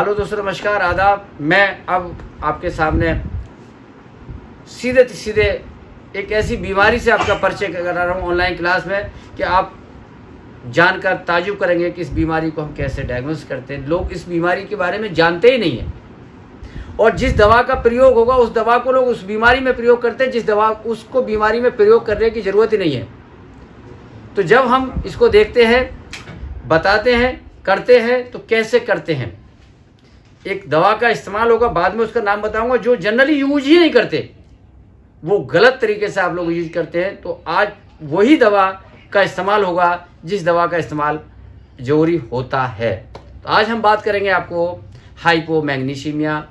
Hello दोस्तों, नमस्कार, आदाब। मैं अब आपके सामने सीधे सीधे एक ऐसी बीमारी से आपका परिचय करा रहा हूँ ऑनलाइन क्लास में कि आप जानकर ताज्जुब करेंगे कि इस बीमारी को हम कैसे डायग्नोस करते हैं। लोग इस बीमारी के बारे में जानते ही नहीं हैं और जिस दवा का प्रयोग होगा उस दवा को लोग उस बीमारी में प्रयोग करते हैं जिस दवा उसको बीमारी में प्रयोग करने की ज़रूरत ही नहीं है। तो जब हम इसको देखते हैं, बताते हैं, करते हैं, तो कैसे करते हैं। एक दवा का इस्तेमाल होगा, बाद में उसका नाम बताऊंगा, जो जनरली यूज ही नहीं करते, वो गलत तरीके से आप लोग यूज करते हैं। तो आज वही दवा का इस्तेमाल होगा जिस दवा का इस्तेमाल जरूरी होता है। तो आज हम बात करेंगे आपको हाइपोमैग्नीशियमिया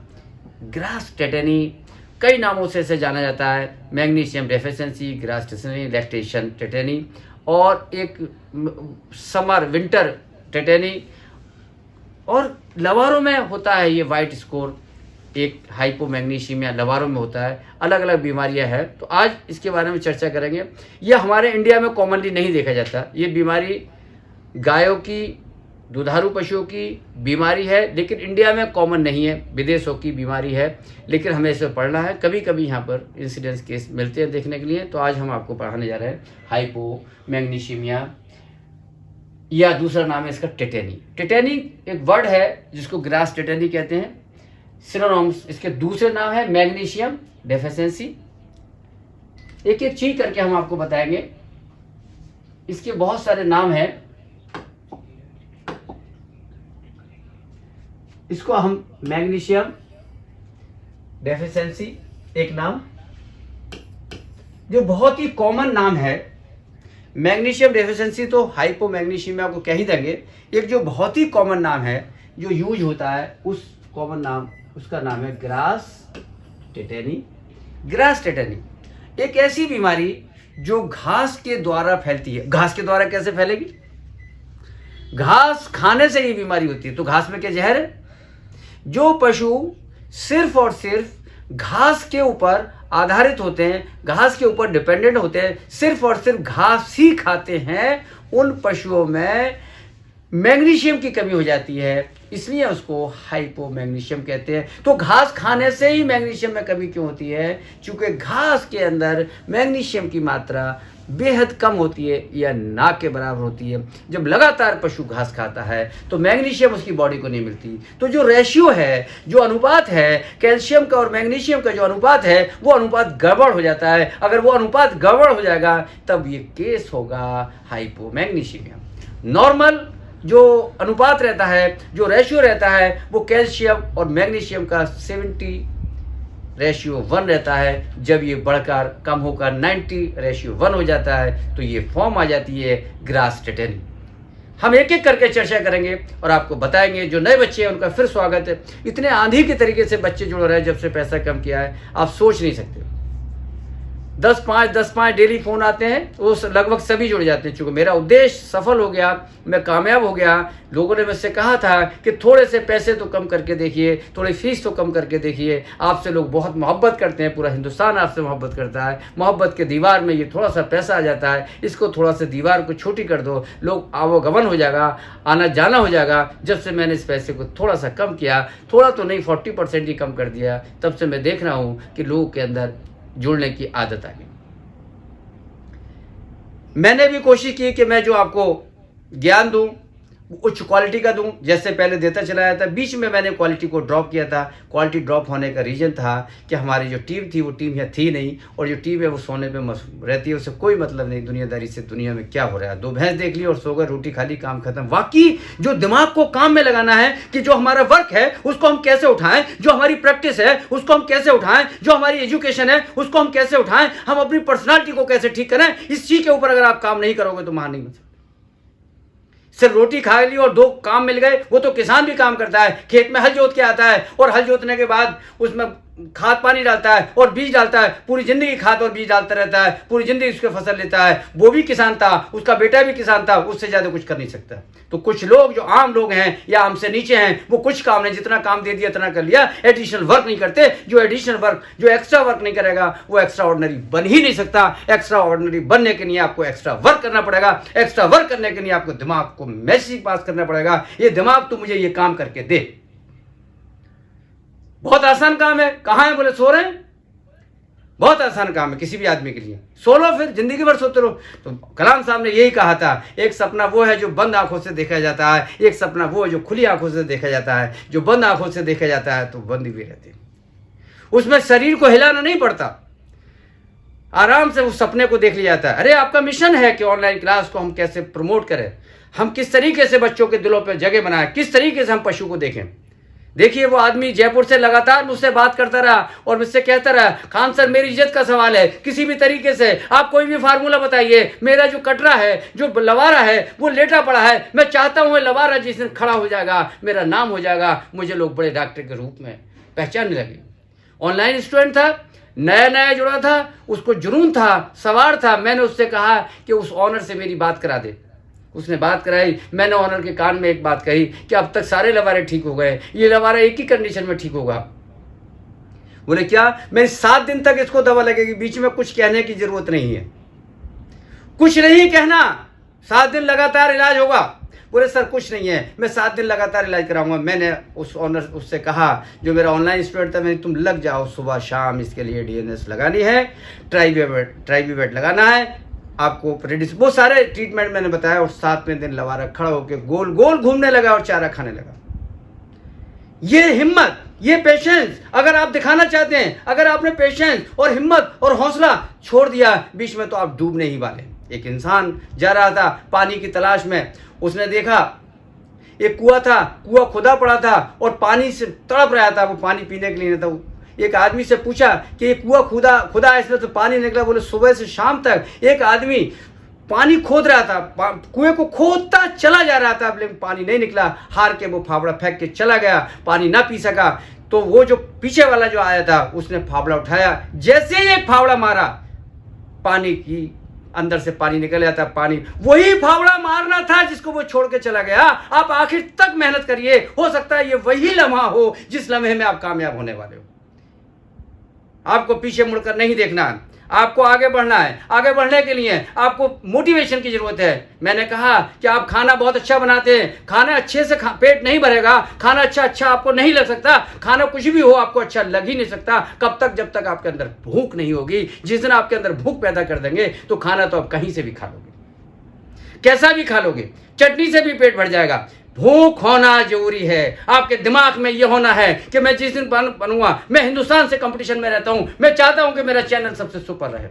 ग्रास टेटेनी, कई नामों से इसे जाना जाता है। मैग्नीशियम डेफिशिएंसी, ग्रास टेटेनी, लैक्टेशन टेटेनी, और एक समर विंटर टेटेनी, और लवारों में होता है ये वाइट स्कोर। एक हाइपोमैग्नीशियमिया लवारों में होता है। अलग अलग बीमारियां हैं, तो आज इसके बारे में चर्चा करेंगे। ये हमारे इंडिया में कॉमनली नहीं देखा जाता। ये बीमारी गायों की, दुधारू पशुओं की बीमारी है, लेकिन इंडिया में कॉमन नहीं है। विदेशों की बीमारी है, लेकिन हमें इसे पढ़ना है। कभी कभी यहाँ पर इंसिडेंस केस मिलते हैं देखने के लिए। तो आज हम आपको पढ़ाने जा रहे हैं हाइपोमैग्नीशियमिया, या दूसरा नाम है इसका टेटेनी। टेटेनी एक वर्ड है जिसको ग्रास टेटेनी कहते हैं। सिनोनिम्स इसके दूसरे नाम है मैग्नीशियम डेफिशिएंसी। एक एक चीज करके हम आपको बताएंगे। इसके बहुत सारे नाम हैं। इसको हम मैग्नीशियम डेफिशिएंसी एक नाम, जो बहुत ही कॉमन नाम है। मैग्नीशियम डेफिशिएंसी तो हाइपोमैग्नीशियमिया को कह ही देंगे। एक जो बहुत ही कॉमन नाम है जो यूज होता है, उस कॉमन नाम, उसका नाम है ग्रास टेटेनी। ग्रास टेटेनी एक ऐसी बीमारी जो घास के द्वारा फैलती है। घास के द्वारा कैसे फैलेगी? घास खाने से ही बीमारी होती है। तो घास में क्या जहर है? जो पशु सिर्फ और सिर्फ घास के ऊपर आधारित होते हैं, घास के ऊपर डिपेंडेंट होते हैं, सिर्फ और सिर्फ घास ही खाते हैं, उन पशुओं में मैग्नीशियम की कमी हो जाती है, इसलिए उसको हाइपोमैग्नीशियम कहते हैं। तो घास खाने से ही मैग्नीशियम में कमी क्यों होती है? क्योंकि घास के अंदर मैग्नीशियम की मात्रा बेहद कम होती है या ना के बराबर होती है। जब लगातार पशु घास खाता है तो मैग्नीशियम उसकी बॉडी को नहीं मिलती। तो जो रेशियो है, जो अनुपात है कैल्शियम का और मैग्नीशियम का, जो अनुपात है, वो अनुपात गड़बड़ हो जाता है। अगर वो अनुपात गड़बड़ हो जाएगा तब ये केस होगा हाइपोमैग्नीशियमिया। नॉर्मल जो अनुपात रहता है, जो रेशियो रहता है, वो कैल्शियम और मैग्नीशियम का 70:1 रहता है। जब ये बढ़कर कम होकर 90:1 हो जाता है तो ये फॉर्म आ जाती है ग्रास टेटेनी। हम एक एक करके चर्चा करेंगे और आपको बताएंगे। जो नए बच्चे हैं उनका फिर स्वागत है। इतने आंधी के तरीके से बच्चे जुड़ रहे हैं जब से पैसा कम किया है, आप सोच नहीं सकते। 10-5 डेली फोन आते हैं, वो लगभग सभी जुड़ जाते हैं। चूंकि मेरा उद्देश्य सफल हो गया, मैं कामयाब हो गया। लोगों ने मुझसे कहा था कि थोड़े से पैसे तो कम करके देखिए, थोड़ी फीस तो कम करके देखिए। आपसे लोग बहुत मोहब्बत करते हैं, पूरा हिंदुस्तान आपसे मोहब्बत करता है। मोहब्बत के दीवार में ये थोड़ा सा पैसा आ जाता है, इसको थोड़ा सा दीवार को छोटी कर दो, लोग आवागमन हो जाएगा, आना जाना हो जाएगा। जब से मैंने इस पैसे को थोड़ा सा कम किया, थोड़ा तो नहीं 40% ही कम कर दिया, तब से मैं देख रहा हूँ कि लोगों के अंदर जुड़ने की आदत आ गई। मैंने भी कोशिश की कि मैं जो आपको ज्ञान दूं उच्च क्वालिटी का दूं, जैसे पहले देता चला जाता। बीच में मैंने क्वालिटी को ड्रॉप किया था। क्वालिटी ड्रॉप होने का रीज़न था कि हमारी जो टीम थी वो टीम यहाँ थी नहीं, और जो टीम है वो सोने पे रहती है, उससे कोई मतलब नहीं दुनियादारी से, दुनिया में क्या हो रहा है। 2 भैंस देख ली और सो गए, रोटी खा ली, काम खत्म। बाकी जो दिमाग को काम में लगाना है कि जो हमारा वर्क है उसको हम कैसे उठाएं, जो हमारी प्रैक्टिस है उसको हम कैसे उठाएं, जो हमारी एजुकेशन है उसको हम कैसे उठाएं, हम अपनी पर्सनालिटी को कैसे ठीक करें, इस चीज़ के ऊपर अगर आप काम नहीं करोगे तो महान नहीं बन सकते। सिर्फ रोटी खा ली और 2 काम मिल गए, वो तो किसान भी काम करता है। खेत में हल जोत के आता है और हल जोतने के बाद उसमें खाद पानी डालता है और बीज डालता है, पूरी जिंदगी खाद और बीज डालता रहता है, पूरी जिंदगी उसके फसल लेता है। वो भी किसान था, उसका बेटा भी किसान था, उससे ज्यादा कुछ कर नहीं सकता। तो कुछ लोग जो आम लोग हैं या हमसे नीचे हैं, वो कुछ काम नहीं, जितना काम दे दिया इतना कर लिया, एडिशनल वर्क नहीं करते। जो एडिशनल वर्क, जो एक्स्ट्रा वर्क नहीं करेगा वो एक्स्ट्रा ऑर्डिनरी बन ही नहीं सकता। एक्स्ट्रा ऑर्डिनरी बनने के लिए आपको एक्स्ट्रा वर्क करना पड़ेगा। एक्स्ट्रा वर्क करने के लिए आपको दिमाग को मैसेज पास करना पड़ेगा, ये दिमाग तो मुझे ये काम करके दे। बहुत आसान काम है। कहाँ है? बोले सो रहे हैं। बहुत आसान काम है किसी भी आदमी के लिए। सो लो, फिर जिंदगी भर सोते रहो। तो कलाम साहब ने यही कहा था, एक सपना वो है जो बंद आंखों से देखा जाता है, एक सपना वो है जो खुली आंखों से देखा जाता है। जो बंद आंखों से देखा जाता है तो बंद भी रहते हैं, उसमें शरीर को हिलाना नहीं पड़ता, आराम से उस सपने को देख लिया जाता है। अरे आपका मिशन है कि ऑनलाइन क्लास को हम कैसे प्रमोट करें, हम किस तरीके से बच्चों के दिलों पर जगह बनाएं, किस तरीके से हम पशु को देखें। देखिए वो आदमी जयपुर से लगातार मुझसे बात करता रहा और मुझसे कहता रहा, खान सर मेरी इज्जत का सवाल है, किसी भी तरीके से आप कोई भी फार्मूला बताइए, मेरा जो कटरा है, जो लवारा है, वो लेटा पड़ा है, मैं चाहता हूँ लवारा जिस दिन खड़ा हो जाएगा मेरा नाम हो जाएगा, मुझे लोग बड़े डॉक्टर के रूप में पहचानने लगे। ऑनलाइन स्टूडेंट था, नया नया जुड़ा था, उसको जुनून था, सवार था। मैंने उससे कहा कि उस ऑनर से मेरी बात करा दे। उसने बात कराई। मैंने ऑनर के कान में एक बात कही कि अब तक सारे लवारे ठीक हो गए, ये लवारा एक ही कंडीशन में ठीक होगा। बोले क्या? मेरी 7 दिन तक इसको दवा लगेगी, बीच में कुछ कहने की जरूरत नहीं है, कुछ नहीं कहना, 7 दिन लगातार इलाज होगा। बोले सर कुछ नहीं है, मैं 7 दिन लगातार इलाज कराऊंगा। मैंने उस ऑनर उससे कहा जो मेरा ऑनलाइन स्टूडेंट था, मैंने तुम लग जाओ सुबह शाम, इसके लिए डीएनएस लगानी है, ट्राइबीवेट लगाना है आपको, रेडिस, वो सारे ट्रीटमेंट मैंने बताया। और 7वें दिन लवारा खड़ा होकर गोल गोल घूमने लगा और चारा खाने लगा। ये हिम्मत, ये पेशेंस अगर आप दिखाना चाहते हैं, अगर आपने पेशेंस और हिम्मत और हौसला छोड़ दिया बीच में, तो आप डूबने ही वाले। एक इंसान जा रहा था पानी की तलाश में, उसने देखा एक कुआं था, कुआं खुदा पड़ा था और पानी से तड़प रहा था, वो पानी पीने के लिए नहीं था। एक आदमी से पूछा कि ये कुआं खुदा है, इसमें तो पानी निकला। बोले सुबह से शाम तक एक आदमी पानी खोद रहा था, कुएं को खोदता चला जा रहा था, लेकिन पानी नहीं निकला। हार के वो फावड़ा फेंक के चला गया, पानी ना पी सका। तो वो जो पीछे वाला जो आया था उसने फावड़ा उठाया, जैसे ही एक फावड़ा मारा पानी की अंदर से पानी निकल जाता। पानी वही फावड़ा मारना था जिसको वो छोड़ के चला गया। आप आखिर तक मेहनत करिए, हो सकता है ये वही लम्हा हो जिस लम्हे में आप कामयाब होने वाले हो। आपको पीछे मुड़कर नहीं देखना है, आपको आगे बढ़ना है। आगे बढ़ने के लिए आपको मोटिवेशन की जरूरत है। मैंने कहा कि आप खाना बहुत अच्छा बनाते हैं, खाना अच्छे से पेट नहीं भरेगा, खाना अच्छा आपको नहीं लग सकता, खाना कुछ भी हो आपको अच्छा लग ही नहीं सकता। कब तक? जब तक आपके अंदर भूख नहीं होगी। जिस दिन आपके अंदर भूख पैदा कर देंगे तो खाना तो आप कहीं से भी खा लोगे, कैसा भी खा लोगे, चटनी से भी पेट भर जाएगा। भूख होना जरूरी है। आपके दिमाग में यह होना है कि मैं जिस दिन बनूंगा, मैं हिंदुस्तान से कंपटीशन में रहता हूं, मैं चाहता हूं कि मेरा चैनल सबसे सुपर रहे।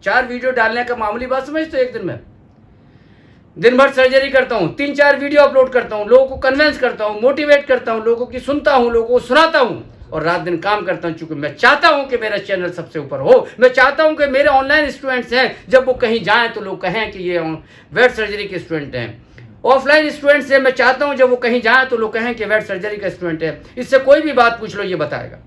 4 वीडियो डालने का मामूली बात समझते हो? एक दिन में दिन भर सर्जरी करता हूं, 3-4 वीडियो अपलोड करता हूं, लोगों को कन्विंस करता हूं, मोटिवेट करता हूं, लोगों की सुनता हूं, लोगों को सुनाता हूं और रात दिन काम करता हूं, क्योंकि मैं चाहता हूं कि मेरा चैनल सबसे ऊपर हो। मैं चाहता हूं कि मेरे ऑनलाइन स्टूडेंट्स हैं, जब वो कहीं जाएं तो लोग कहें कि ये वेट सर्जरी के स्टूडेंट हैं। ऑफलाइन स्टूडेंट से मैं चाहता हूं जब वो कहीं जाए तो लोग कहें कि वेट सर्जरी का स्टूडेंट है। इससे कोई भी बात पूछ लो ये बताएगा।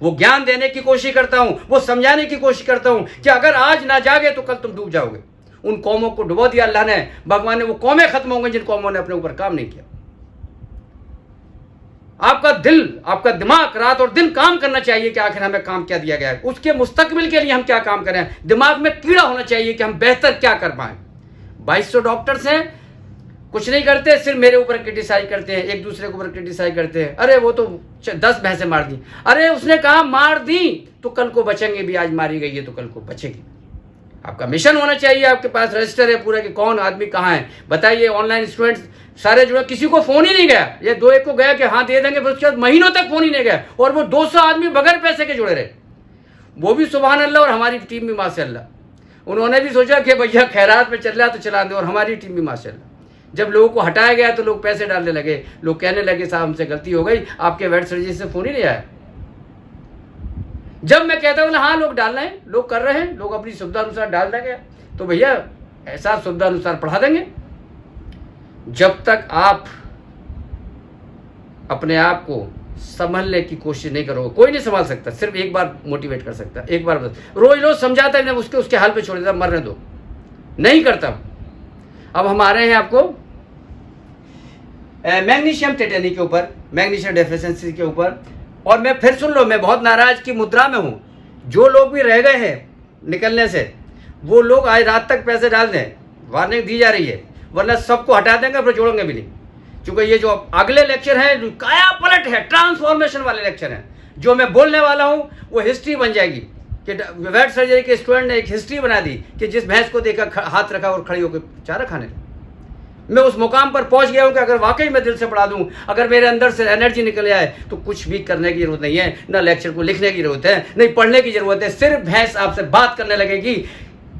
वो ज्ञान देने की कोशिश करता हूं, वो समझाने की कोशिश करता हूं कि अगर आज ना जागे तो कल तुम डूब जाओगे। उन कौमों को डुबो दिया अल्लाह ने, भगवान ने। वो कौमें खत्म होंगे जिन कौमों ने अपने ऊपर काम नहीं किया। आपका दिल, आपका दिमाग रात और दिन काम करना चाहिए कि आखिर हमें काम क्या दिया गया है, उसके मुस्तकबिल के लिए हम क्या काम करें। दिमाग में कीड़ा होना चाहिए कि हम बेहतर क्या कर पाए। 2200 डॉक्टर्स हैं, कुछ नहीं करते, सिर्फ मेरे ऊपर क्रिटिसाइज करते हैं, एक दूसरे के ऊपर क्रिटिसाइज करते हैं। अरे वो तो 10 भैंसें मार दी, अरे उसने कहा मार दी तो कल को बचेंगे भी, आज मारी गई है तो कल को बचेगी। आपका मिशन होना चाहिए, आपके पास रजिस्टर है पूरा कि कौन आदमी कहाँ है। बताइए ऑनलाइन स्टूडेंट्स सारे जुड़े, किसी को फोन ही नहीं गया। ये 2-1 को गया कि हाँ दे देंगे, फिर उसके बाद महीनों तक फोन ही नहीं गया। और वो 200 आदमी बगैर पैसे के जुड़े रहे, वो भी सुभान अल्लाह। और हमारी टीम भी माशाअल्लाह, उन्होंने भी सोचा कि भैया खैरात में चल रहा तो चला दे। और हमारी टीम भी माशाअल्लाह, जब लोगों को हटाया गया तो लोग पैसे डालने लगे, लोग कहने लगे साहब हमसे गलती हो गई, आपके वेट सर्जरी से फोन ही नहीं आया। जब मैं कहता हूँ हाँ लोग डाल रहे हैं, लोग कर रहे हैं, लोग अपनी सुविधा अनुसार डाल देंगे, तो भैया ऐसा सुविधा अनुसार पढ़ा देंगे। जब तक आप अपने आप को संभलने की कोशिश नहीं करोगे, कोई नहीं संभाल सकता। सिर्फ एक बार मोटिवेट कर सकता, एक बार बस। रोज समझाता है, उसके हाल पे छोड़ देता, मरने दो, नहीं करता। अब हम आ रहे हैं आपको मैग्नीशियम टेटेनी के ऊपर, मैग्नीशियम डेफिशिएंसी के ऊपर। और मैं फिर सुन लो, मैं बहुत नाराज की मुद्रा में हूँ। जो लोग भी रह गए हैं निकलने से, वो लोग आज रात तक पैसे डाल दें, वार्निंग दी जा रही है, वरना सबको हटा देंगे, फिर जोड़ेंगे भी नहीं। क्योंकि ये जो अगले लेक्चर हैं काया पलट है, ट्रांसफॉर्मेशन वाले लेक्चर हैं। जो मैं बोलने वाला हूँ वो हिस्ट्री बन जाएगी कि वेट सर्जरी के स्टूडेंट ने एक हिस्ट्री बना दी कि जिस भैंस को देखा हाथ रखा और खड़ी होकर चारा खाने लगी। मैं उस मुकाम पर पहुंच गया हूं कि अगर वाकई मैं दिल से पढ़ा दूं, अगर मेरे अंदर से एनर्जी निकल आए तो कुछ भी करने की जरूरत नहीं है, ना लेक्चर को लिखने की जरूरत है, नहीं पढ़ने की जरूरत है। सिर्फ भैंस आपसे बात करने लगेगी,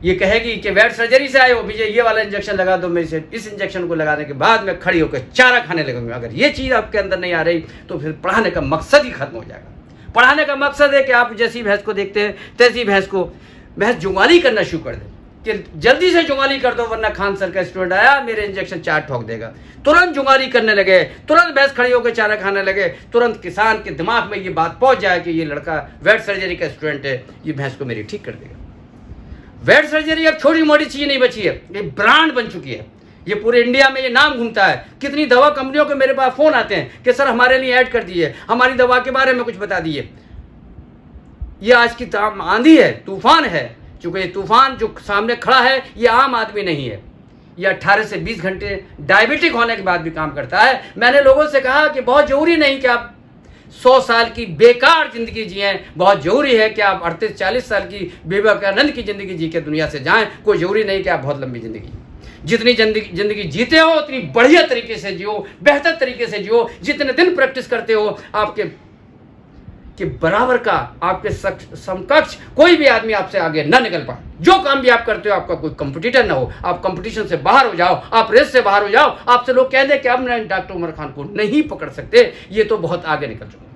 ये कहेगी कि वेट सर्जरी से आए हो, मुझे ये वाला इंजेक्शन लगा दो, मैं इस इंजेक्शन को लगाने के बाद मैं खड़ी होकर चारा खाने लगूंगी। अगर ये चीज़ आपके अंदर नहीं आ रही तो फिर पढ़ाने का मकसद ही खत्म हो जाएगा। पढ़ाने का मकसद है कि आप जैसी भैंस को देखते हैं तैसी भैंस जुगाली करना शुरू कर दे कि जल्दी से जुगाली कर दो, वरना खान सर का स्टूडेंट आया मेरे इंजेक्शन 4 ठोक देगा। तुरंत जुगाली करने लगे, तुरंत भैंस खड़ी होकर चारा खाने लगे, तुरंत किसान के दिमाग में ये बात पहुंच जाए कि ये लड़का वेट सर्जरी का स्टूडेंट है, ये भैंस को मेरी ठीक कर देगा। वेट सर्जरी अब छोटी मोटी चीज नहीं बची है, ये ब्रांड बन चुकी है। ये पूरे इंडिया में ये नाम घूमता है। कितनी दवा कंपनियों के मेरे पास फोन आते हैं कि सर हमारे लिए ऐड कर दिए, हमारी दवा के बारे में कुछ बता दिए। ये आज की आंधी है, तूफान है। चूंकि ये तूफान जो सामने खड़ा है ये आम आदमी नहीं है, ये 18 से 20 घंटे डायबिटिक होने के बाद भी काम करता है। मैंने लोगों से कहा कि बहुत जरूरी नहीं कि आप 100 साल की बेकार जिंदगी जिएं, बहुत जरूरी है कि आप 38-40 साल की विवेकानंद की जिंदगी जी के दुनिया से जाएं। कोई जरूरी नहीं कि आप बहुत लंबी जिंदगी, जितनी जिंदगी जीते हो उतनी बढ़िया तरीके से जियो, बेहतर तरीके से जियो। जितने दिन प्रैक्टिस करते हो आपके कि बराबर का, आपके समकक्ष कोई भी आदमी आपसे आगे ना निकल पाए। जो काम भी आप करते हो आपका कोई कंपटीटर ना हो, आप कंपटीशन से बाहर हो जाओ, आप रेस से बाहर हो जाओ। आपसे लोग कह दे कि अब डॉक्टर उमर खान को नहीं पकड़ सकते, ये तो बहुत आगे निकल चुका।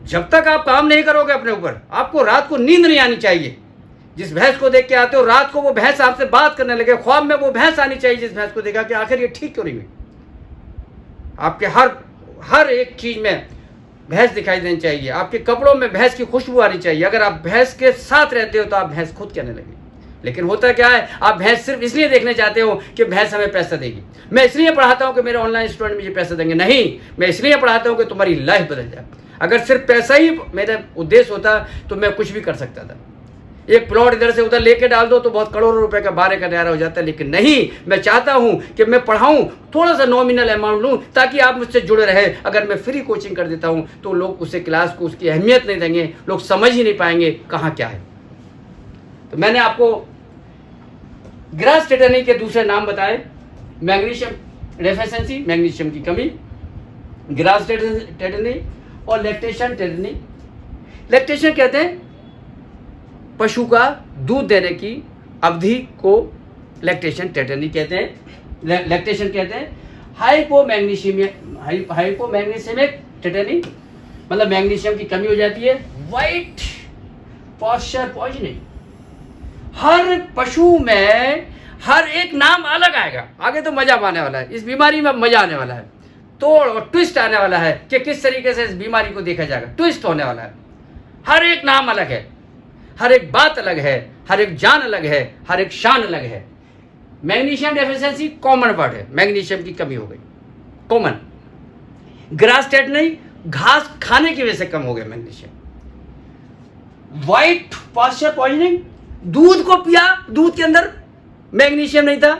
जब तक आप काम नहीं करोगे अपने ऊपर, आपको रात को नींद नहीं आनी चाहिए। जिस भैंस को देख के आते हो रात को वो भैंस आपसे बात करने लगे, ख्वाब में वो भैंस आनी चाहिए जिस भैंस को देखा कि आखिर ये ठीक क्यों नहीं हुई। आपके हर एक चीज में भैंस दिखाई देनी चाहिए, आपके कपड़ों में भैंस की खुशबू आनी चाहिए। अगर आप भैंस के साथ रहते हो तो आप भैंस खुद कहने लगे। लेकिन होता क्या है, आप भैंस सिर्फ इसलिए देखने चाहते हो कि भैंस हमें पैसा देगी। मैं इसलिए पढ़ाता हूं कि मेरे ऑनलाइन स्टूडेंट मुझे पैसा देंगे, नहीं, मैं इसलिए पढ़ाता हूं कि तुम्हारी लाइफ बदल जाए। अगर सिर्फ पैसा ही मेरा उद्देश्य होता तो मैं कुछ भी कर सकता था। एक प्लॉट इधर से उधर लेके डाल दो तो बहुत करोड़ों रुपए का बारे का न्यारा हो जाता है। लेकिन नहीं, मैं चाहता हूं कि मैं पढ़ाऊं, थोड़ा सा नॉमिनल अमाउंट लूं ताकि आप मुझसे जुड़े रहे। अगर मैं फ्री कोचिंग कर देता हूं तो लोग उसे क्लास को उसकी अहमियत नहीं देंगे, लोग समझ ही नहीं पाएंगे कहाँ क्या है। तो मैंने आपको ग्रास टेटनी के दूसरे नाम बताए, मैग्नीशियम डेफिशिएंसी, मैग्नीशियम की कमी, ग्रास टेटनी और लैक्टेशन टेटनी। लैक्टेशन कहते हैं पशु का दूध देने की अवधि को लैक्टेशन टेटनी कहते हैं। लैक्टेशन कहते हैं हाइपोमैग्नीशियमिक टेटनी, मतलब मैग्नीशियम की कमी हो जाती है। वाइट पॉस्चर पॉइजनिंग, हर पशु में हर एक नाम अलग आएगा। आगे तो मजा आने वाला है, इस बीमारी में मजा आने वाला है, तोड़ और ट्विस्ट आने वाला है कि किस तरीके से इस बीमारी को देखा जाएगा। ट्विस्ट होने वाला है, हर एक नाम अलग है, हर एक बात अलग है, हर एक जान अलग है, हर एक शान अलग है। मैग्नीशियम डेफिशिएंसी कॉमन वर्ड है, मैग्नीशियम की कमी हो गई, कॉमन। ग्रास टेटनी, घास खाने की वजह से कम हो गया मैग्नीशियम। व्हाइट पास्चर पॉइजनिंग, दूध को पिया, दूध के अंदर मैग्नीशियम नहीं था,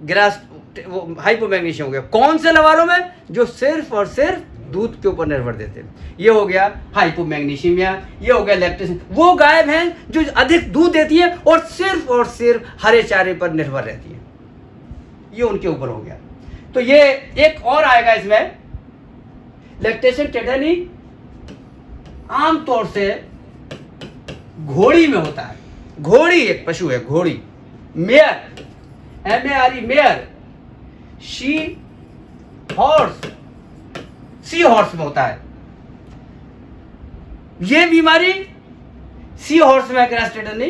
ग्रास वो हाइपोमैग्नीशियम हो गया। कौन से लवारों में? जो सिर्फ और सिर्फ दूध के ऊपर निर्भर देते हैं। ये हो गया हाइपोमैग्नीशियमिया, ये हो गया लैक्टेशन। वो गाय भैंस जो अधिक दूध देती है और सिर्फ हरे चारे पर निर्भर रहती है, ये उनके ऊपर हो गया। तो ये एक और आएगा इसमें, लैक्टेशन टेटनी आमतौर से घोड़ी में होता है। घोड़ी एक पशु है, घोड़ी, mayor, MARE, mayor, sea horse में होता है। ये बीमारी सी हॉर्स में ग्रास टेटनी,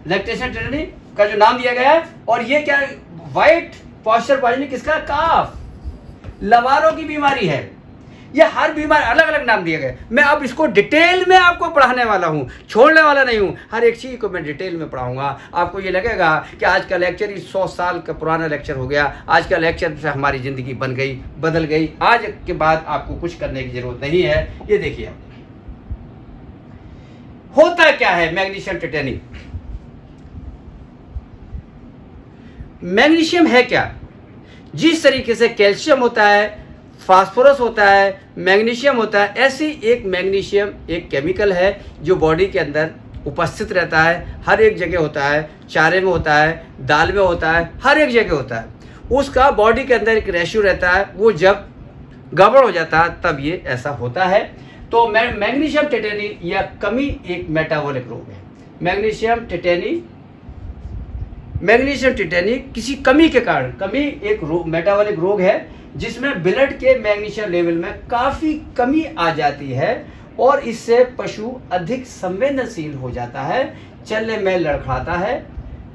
लैक्टेशन टेटनी का जो नाम दिया गया है। और ये क्या, व्हाइट पॉस्चर पॉइजनिंग, किसका? काफ, लवारों की बीमारी है। ये हर बीमारी अलग अलग नाम दिए गए। मैं अब इसको डिटेल में आपको पढ़ाने वाला हूं, छोड़ने वाला नहीं हूं। हर एक चीज को मैं डिटेल में पढ़ाऊंगा। आपको ये लगेगा कि आज का लेक्चर ही 100 साल का पुराना लेक्चर हो गया। आज का लेक्चर से हमारी जिंदगी बन गई, बदल गई। आज के बाद आपको कुछ करने की जरूरत नहीं है। ये देखिए होता क्या है मैग्नीशियम टेटनी। मैग्नीशियम है क्या? जिस तरीके से कैल्शियम होता है, फास्फोरस होता है, मैग्नीशियम होता है, ऐसी एक मैग्नीशियम एक केमिकल है जो बॉडी के अंदर उपस्थित रहता है, हर एक जगह होता है, चारे में होता है, दाल में होता है, हर एक जगह होता है। उसका बॉडी के अंदर एक रेशियो रहता है, वो जब गड़बड़ हो जाता है तब ये ऐसा होता है। तो मैग्नीशियम टिटेनी या कमी एक मेटाबॉलिक रोग है। मैग्नीशियम टिटेनी किसी कमी के कारण, कमी एक मेटाबॉलिक रोग है जिसमें ब्लड के मैग्नीशियम लेवल में काफ़ी कमी आ जाती है और इससे पशु अधिक संवेदनशील हो जाता है, चलने में लड़खड़ाता है,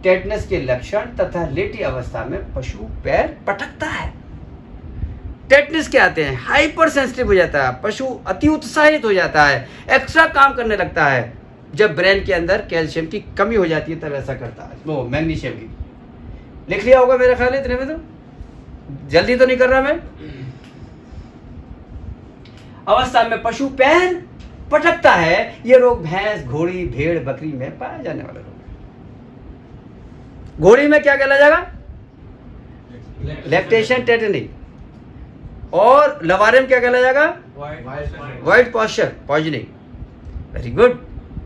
टेटनस के लक्षण तथा लेटी अवस्था में पशु पैर पटकता है। टेटनस क्या आते हैं? हाइपर सेंसिटिव हो जाता है, पशु अति उत्साहित हो जाता है, एक्स्ट्रा काम करने लगता है। जब ब्रेन के अंदर कैल्शियम की कमी हो जाती है तब ऐसा करता है। वो मैग्नीशियम की लिख लिया होगा मेरा ख्याल है, इतने में तो जल्दी तो नहीं कर रहा मैं। अवस्था में पशु पैर पटकता है। यह रोग भैंस, घोड़ी, भेड़, बकरी में पाया जाने वाला रोग है। घोड़ी में क्या कहला जाएगा? Lactation tetany. और लवारे में क्या कहला जाएगा? Wheat pasture poisoning. Very good,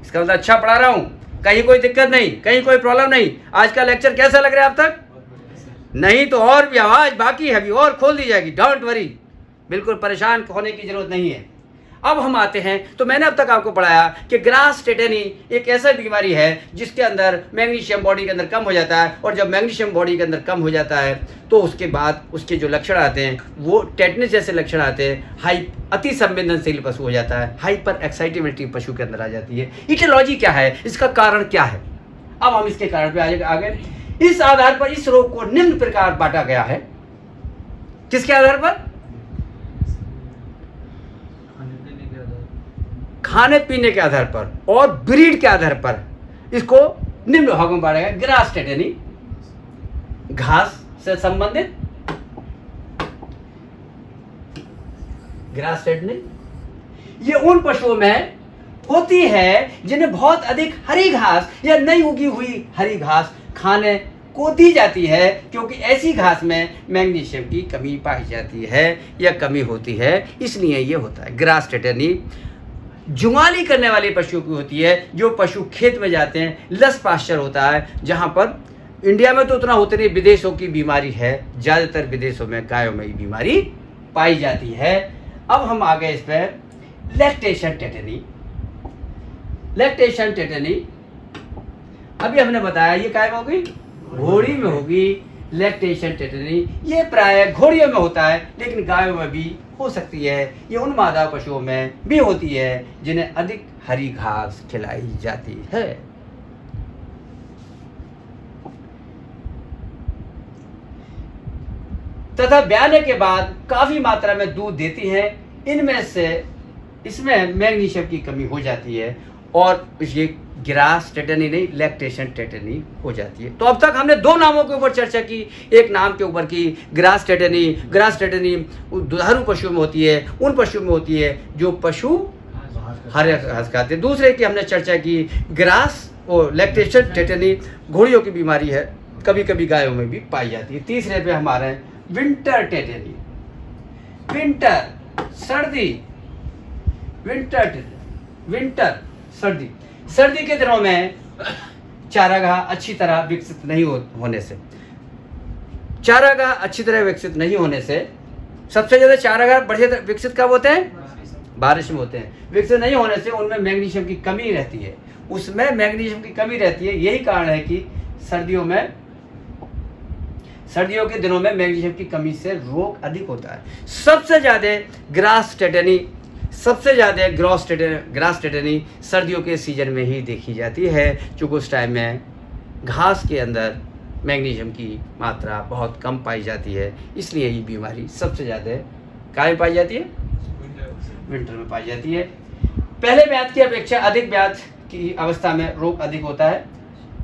इसका मतलब अच्छा पढ़ा रहा हूं, कहीं कोई दिक्कत नहीं, कहीं कोई प्रॉब्लम नहीं। आज का लेक्चर कैसा लग रहा है आप तक? नहीं तो और भी आवाज बाकी है, अभी और खोल दी जाएगी, डोंट वरी, बिल्कुल परेशान होने की जरूरत नहीं है। अब हम आते हैं, तो मैंने अब तक आपको पढ़ाया कि ग्रास टेटनी एक ऐसा बीमारी है जिसके अंदर मैग्नीशियम बॉडी के अंदर कम हो जाता है, और जब मैग्नीशियम बॉडी के अंदर कम हो जाता है तो उसके बाद उसके जो लक्षण आते हैं वो टेटनस जैसे लक्षण आते हैं। अति संवेदनशील पशु हो जाता है, हाइपर एक्साइटेबिलिटी पशु के अंदर आ जाती है। इटियोलॉजी क्या है, इसका कारण क्या है? अब हम इसके कारण पे आगे इस आधार पर इस रोग को निम्न प्रकार बांटा गया है। किसके आधार पर? खाने पीने के आधार पर और ब्रीड के आधार पर इसको निम्न भागों में बांटा गया। ग्रास टेटनी, घास से संबंधित ग्रास टेटनी, ये उन पशुओं में होती है जिन्हें बहुत अधिक हरी घास या नई उगी हुई हरी घास खाने को दी जाती है, क्योंकि ऐसी घास में मैग्नीशियम की कमी पाई जाती है या कमी होती है, इसलिए ये होता है। ग्रास टेटनी जुगाली करने वाले पशुओं की होती है। जो पशु खेत में जाते हैं, लस पास्चर होता है, जहाँ पर इंडिया में तो उतना होते नहीं, विदेशों की बीमारी है, ज़्यादातर विदेशों में गायों में ये बीमारी पाई जाती है। अब हम आ गए इस पर लैक्टेशन टेटनी। लैक्टेशन टेटनी अभी हमने बताया ये काय में होगी? घोड़ी में होगी। लैक्टेशन टेटनी ये प्राय घोड़ियों में होता है, लेकिन गायों में भी हो सकती है। ये उन मादा पशुओं में भी होती है जिन्हें अधिक हरी घास खिलाई जाती है। तथा ब्याने के बाद काफी मात्रा में दूध देती है। इनमें से इसमें मैग्नीशियम की कमी हो जाती है और ये ग्रास टेटनी नहीं, लैक्टेशन टेटनी हो जाती है। तो अब तक हमने दो नामों के ऊपर चर्चा की। एक नाम के ऊपर की ग्रास टेटनी। ग्रास टेटनी दुधारू पशुओं में होती है, उन पशुओं में होती है जो पशु हरे घास खाते हैं। दूसरे की हमने चर्चा की ग्रास और लैक्टेशन टेटनी घोड़ियों की बीमारी है, कभी कभी गायों में भी पाई जाती है। तीसरे पे हमारे विंटर टेटनी। विंटर सर्दी, विंटर सर्दी। सर्दी के दिनों में चारागाह अच्छी तरह विकसित नहीं होने से, चारागाह अच्छी तरह विकसित नहीं होने से, सबसे ज्यादा चारागाह बढ़िया विकसित कब होते हैं? बारिश में होते हैं। विकसित नहीं होने से उनमें मैग्नीशियम की कमी रहती है, उसमें मैग्नीशियम की कमी रहती है। यही कारण है कि सर्दियों के दिनों में मैग्नीशियम की कमी से रोग अधिक होता है। सबसे ज्यादा ग्रास टेटनी सर्दियों के सीजन में ही देखी जाती है, क्योंकि उस टाइम में घास के अंदर मैग्नीशियम की मात्रा बहुत कम पाई जाती है, इसलिए ये बीमारी सबसे ज़्यादा कहाँ में पाई जाती है? विंटर में पाई जाती है। पहले ब्यात की अपेक्षा अधिक ब्यात की अवस्था में रोग अधिक होता है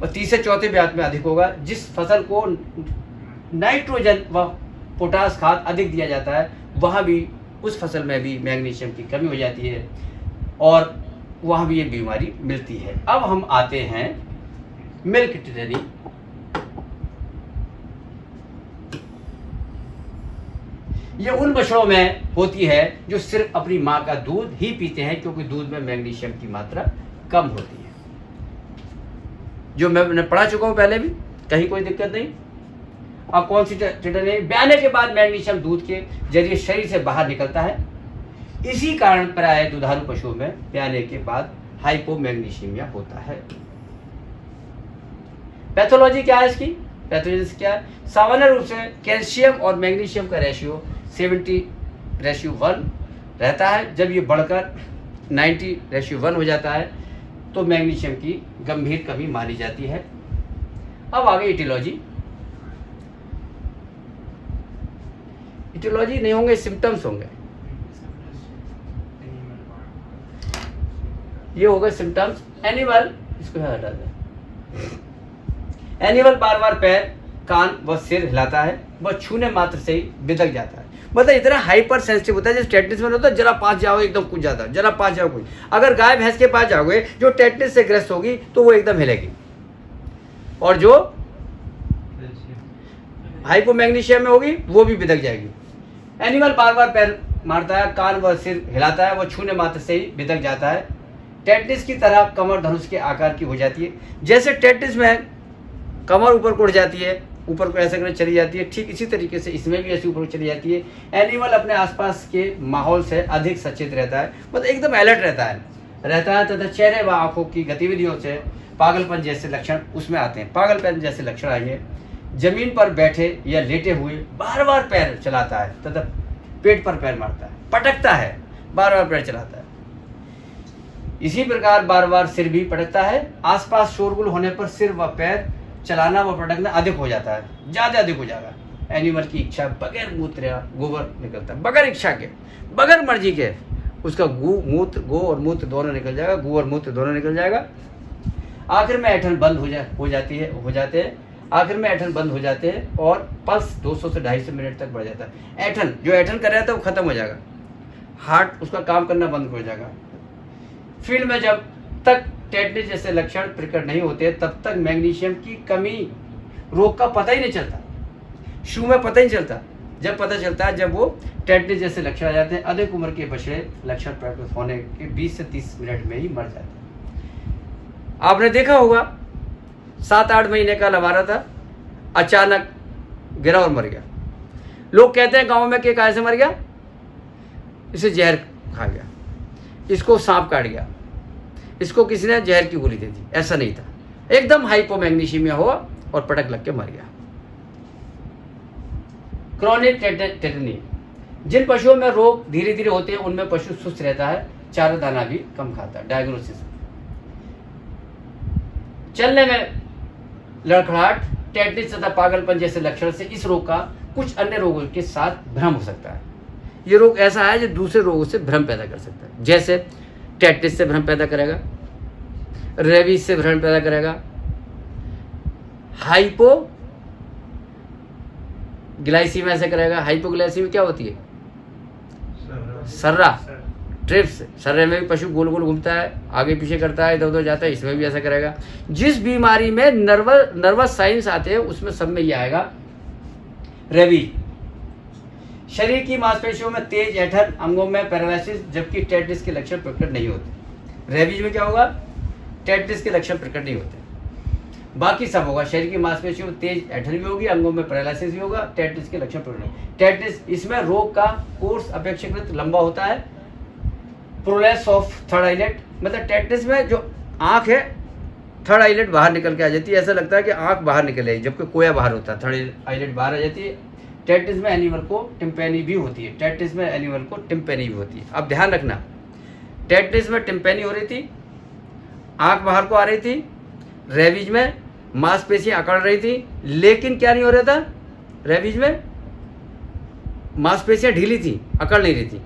और तीसरे चौथे ब्यात में अधिक होगा। जिस फसल को नाइट्रोजन व पोटास खाद अधिक दिया जाता है, वहाँ भी उस फसल में भी मैग्नीशियम की कमी हो जाती है और वहाँ भी ये बीमारी मिलती है। अब हम आते हैं मिल्क टेटनी। ये उन बछड़ों में होती है जो सिर्फ अपनी माँ का दूध ही पीते हैं, क्योंकि दूध में मैग्नीशियम की मात्रा कम होती है। जो मैंने पढ़ा चुका हूँ पहले भी, कहीं कोई दिक्कत नहीं। अब कौन सी टिटनी है? ब्याने के बाद मैग्नीशियम दूध के जरिए शरीर से बाहर निकलता है। इसी कारण प्राय दुधारू पशुओं में ब्याने के बाद हाइपोमैग्नीशियमिया होता है। पैथोलॉजी क्या है इसकी? पैथोलॉजी क्या है? सामान्य रूप से कैल्शियम और मैग्नीशियम का रेशियो 70:1 रहता है। जब ये बढ़कर 90:1 हो जाता है तो मैग्नीशियम की गंभीर कमी मानी जाती है। अब आगे इटियोलॉजी। इटियोलॉजी नहीं होंगे, सिम्टम्स होंगे। ये होगा सिम्टम्स। एनिमल, इसको हटा दें। एनिमल बार बार पैर, कान व सिर हिलाता है, वह छूने मात्र से ही बिदक जाता है। मतलब इतना हाइपर सेंसिटिव होता है। जैसे टेटनिस में होता है, जरा पास जाओ एकदम कूद जाता है, जरा पास जाओ कूद। अगर गाय भैंस के पास जाओगे जो टेटनिस से ग्रस्त होगी तो वो एकदम हिलेगी, और जो हाइपोमैग्नीशियम में होगी वो भी बिदक जाएगी। एनिमल बार बार पैर मारता है, कान व सिर हिलाता है, वो छूने मात्र से ही बिदक जाता है। टेटनिस की तरह कमर धनुष के आकार की हो जाती है। जैसे टेटनिस में कमर ऊपर को उड़ जाती है, ऊपर को ऐसे करके चली जाती है, ठीक इसी तरीके से इसमें भी ऐसे ऊपर को चली जाती है। एनिमल अपने आसपास के माहौल से अधिक सचेत रहता है, मतलब एकदम अलर्ट रहता है तथा चेहरे व आंखों की गतिविधियों से पागलपन जैसे लक्षण उसमें आते हैं। पागलपन जैसे लक्षण आएंगे। जमीन पर बैठे या लेटे हुए बार बार पैर चलाता है तथा पेट पर पैर मारता है, पटकता है, बार बार पैर चलाता है। इसी प्रकार बार बार सिर भी पटकता है। आसपास शोरगुल होने पर सिर व पैर चलाना व पटकना अधिक हो जाता है, ज़्यादा अधिक हो जाएगा। एनिमल की इच्छा बगैर मूत्र या गोबर निकलता है, बगैर इच्छा के, बगैर मर्जी के उसका गो और मूत्र दोनों निकल जाएगा, गो और मूत्र दोनों निकल जाएगा। आखिर में ऐठन बंद हो जाते हैं। आखिर में ऐठन बंद हो जाते हैं और पल्स 200 से 250 मिनट तक बढ़ जाता है। ऐठन जो ऐठन कर रहा था वो खत्म हो जाएगा, हार्ट उसका काम करना बंद हो जाएगा। फील्ड में जब तक टेटनिस जैसे लक्षण प्रकट नहीं होते तब तक मैग्नीशियम की कमी रोग का पता ही नहीं चलता, शुरू में पता ही नहीं चलता। जब पता चलता है जब वो टेटनिस जैसे लक्षण आ जाते हैं। अधिक उम्र के बछड़े लक्षण प्रकट होने के 20 से 30 मिनट में ही मर जाते हैं। आपने देखा होगा 7-8 महीने का लवारा था, अचानक गिरा और मर गया। लोग कहते हैं गांव में कि कैसे मर गया, इसे जहर खा गया, इसको सांप काट गया, इसको किसी ने जहर की गोली दे दी। ऐसा नहीं था, एकदम हाइपोमैग्नीशियमिया हुआ और पटक लग के मर गया। Chronic tetani. जिन पशुओं में रोग धीरे धीरे होते हैं उनमें पशु सुस्त रहता है, चारा दाना भी कम खाता है। डायग्नोसिस, चलने में लड़खड़ाहट, टेटनिस तथा पागलपन जैसे लक्षण से इस रोग का कुछ अन्य रोगों के साथ भ्रम हो सकता है। ये रोग ऐसा है जो दूसरे रोगों से भ्रम पैदा कर सकता है। जैसे टेटनिस से भ्रम पैदा करेगा, रेबीज से भ्रम पैदा करेगा, हाइपोग्लाइसीमिया से करेगा। हाइपोग्लाइसीमिया क्या होती है? सर्रा, ट्रिप्स। सर्रे में भी पशु गोल गोल घूमता है, आगे पीछे करता है, इधर उधर जाता है, इसमें भी ऐसा करेगा। जिस बीमारी में नर्वस साइंस आते हैं उसमें सब में ये आएगा। रेबीज, शरीर की मांसपेशियों में तेज ऐठन, अंगों में पैरालिसिस, जबकि टेटनिस के लक्षण प्रकट नहीं होते। रेबीज में क्या होगा? टेटनिस के लक्षण प्रकट नहीं होते, बाकी सब होगा। शरीर की मांसपेशियों में तेज ऐठन भी होगी, अंगों में पैरालिसिस भी होगा, टेटनिस के लक्षण प्रकट नहीं। टेटनिस, इसमें रोग का कोर्स अपेक्षाकृत लंबा होता है। प्रोलेप्स ऑफ थर्ड आईलेट, मतलब टेटनिस में जो आँख है थर्ड आईलेट बाहर निकल के आ जाती है, ऐसा लगता है कि आँख बाहर निकल आई, जबकि कोया बाहर होता है, थर्ड आईलेट बाहर आ जाती है। टेटनिस में एनिमल को टिम्पैनी भी होती है। टेटनिस में एनिमल को टिम्पैनी भी होती है। अब ध्यान रखना, टेटनिस में टिम्पैनी हो रही थी, आँख बाहर को आ रही थी। रेबीज में मांसपेशियां अकड़ रही थी, लेकिन क्या नहीं हो रहा था? रेबीज में मांसपेशियां ढीली थी, अकड़ नहीं रही थी,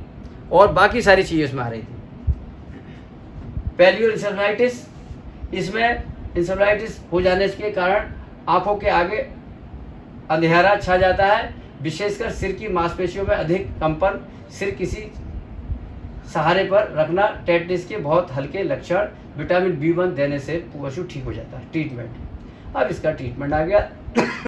और बाकी सारी चीज़ें उसमें आ रही थी। पैलियो इंसेफेलाइटिस, इसमें इंसेफेलाइटिस हो जाने के कारण आंखों के आगे अंधेरा छा जाता है, विशेषकर सिर की मांसपेशियों में अधिक कंपन, सिर किसी सहारे पर रखना। टेटनिस के बहुत हल्के लक्षण, विटामिन B1 देने से पशु ठीक हो जाता है। ट्रीटमेंट, अब इसका ट्रीटमेंट आ गया।